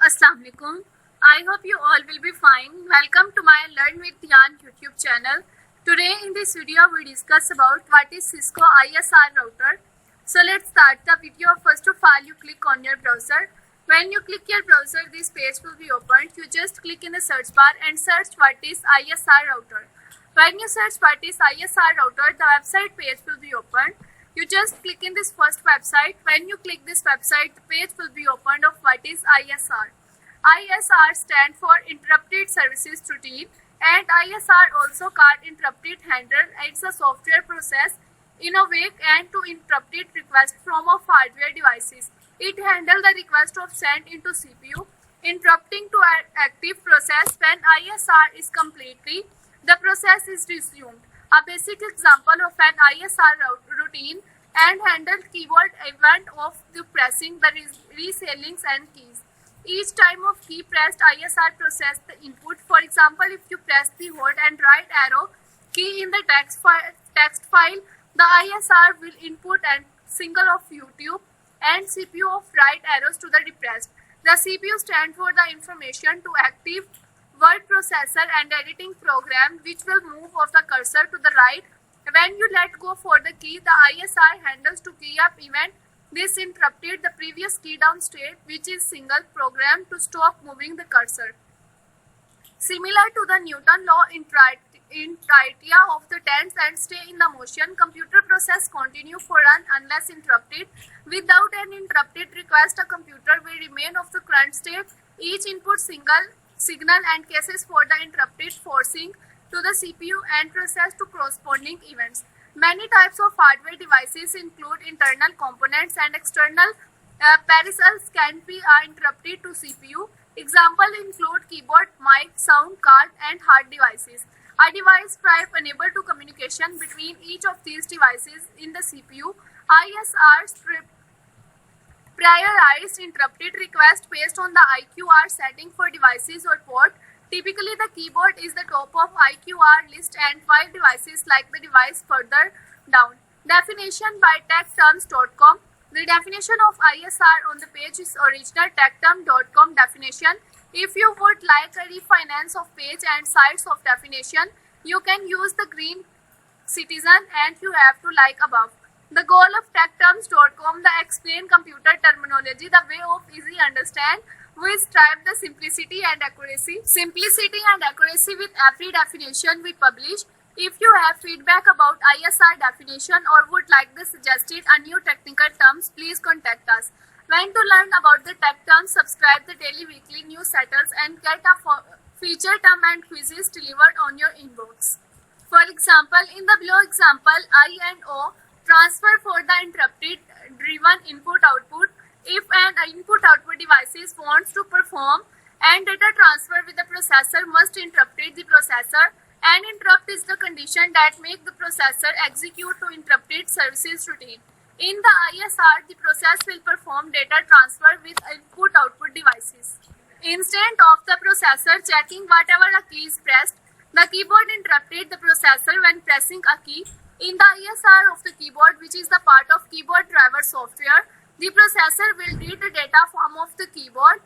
Assalamu alaikum. I hope you all will be fine. Welcome to my Learn with Yan YouTube channel. Today in this video we discuss about what is Cisco ISR router. So let's start the video. First of all, you click on your browser. When you click your browser, this page will be opened. You just click in the search bar and search what is ISR router. When you search what is ISR router, the website page will be opened. You just click in this first website. When you click this website, the page will be opened of what is ISR. ISR stands for Interrupted Services Routine, and ISR also called Interrupted Handler. It's a software process innovate and to interrupted request from of hardware devices. It handles the request of sent into CPU, interrupting to an active process. When ISR is completely, the process is resumed. A basic example of an ISR routine and handle keyboard event of the pressing the resealings and keys. Each time of key pressed, ISR process the input. For example, if you press the hold and right arrow key in the text file, the ISR will input and single of YouTube and CPU of right arrows to the depressed. The CPU stands for the information to active word processor and editing program, which will move of the cursor to the right. When you let go for the key, the ISR handles to key up event. This interrupted the previous key down state, which is single program to stop moving the cursor. Similar to the Newton law inertia of the tens and stay in the motion, computer process continue for run unless interrupted. Without an interrupted request, a computer will remain of the current state. Each input signal and cases for the interrupted forcing to the CPU and process to corresponding events. Many types of hardware devices include internal components and external peripherals can be interrupted to CPU. Example include keyboard, mic, sound card and hard devices. A device drive enable to communication between each of these devices in the CPU. ISR prioritized interrupted request based on the IQR setting for devices or port. Typically, the keyboard is the top of IQR list and 5 devices like the device further down. Definition by techterms.com. The definition of ISR on the page is original techterm.com definition. If you would like a refinance of page and sites of definition, you can use the green citizen and you have to like above. The goal of techterms.com, the explain computer terminology, the way of easy understand. We strive the simplicity and accuracy. Simplicity and accuracy with every definition we publish. If you have feedback about ISR definition or would like the suggested a new technical terms, please contact us. When to learn about the tech terms, subscribe the daily weekly newsletters and get a feature term and quizzes delivered on your inbox. For example, in the below example, I and O transfer for the interrupted driven input-output. If an input-output device wants to perform and data transfer with the processor must interrupt the processor. An interrupt is the condition that make the processor execute to interrupted services routine. In the ISR, the process will perform data transfer with input-output devices. Instead of the processor checking whatever a key is pressed, the keyboard interrupted the processor when pressing a key. In the ISR of the keyboard, which is the part of keyboard driver software, the processor will read the data form of the keyboard.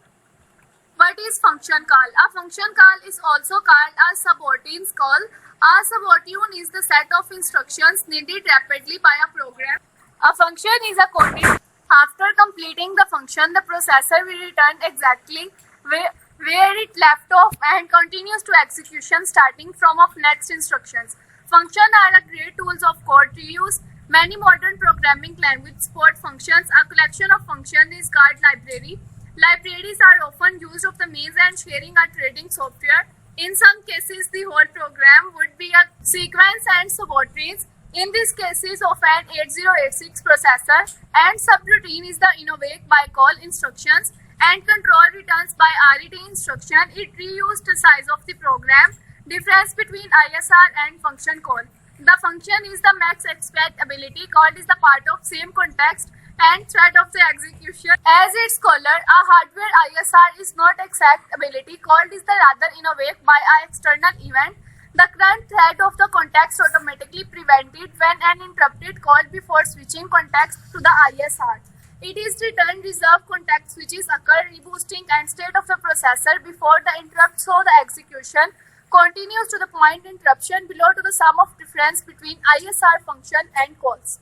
What is function call? A function call is also called a subroutine call. A subroutine is the set of instructions needed rapidly by a program. A function is a coded. After completing the function, the processor will return exactly where it left off and continues to execution starting from of next instructions. Functions are a great tools of code to use. Many modern programming languages support functions. A collection of functions is called library. Libraries are often used of the means and sharing a trading software. In some cases, the whole program would be a sequence and subroutines. In these cases of an 8086 processor, and subroutine is the innovate by call instructions and control returns by RET instruction. It reused the size of the program. Difference between ISR and function call. The function is the max expect ability. Call is the part of same context and thread of the execution. As its caller, a hardware ISR is not exact ability. Called is the rather innovate by an external event. The current thread of the context automatically prevented when an interrupted call before switching context to the ISR. It is return reserve context switches occur reboosting and state of the processor before the interrupt, so the execution continues to the point interruption below to the sum of difference between ISR function and calls.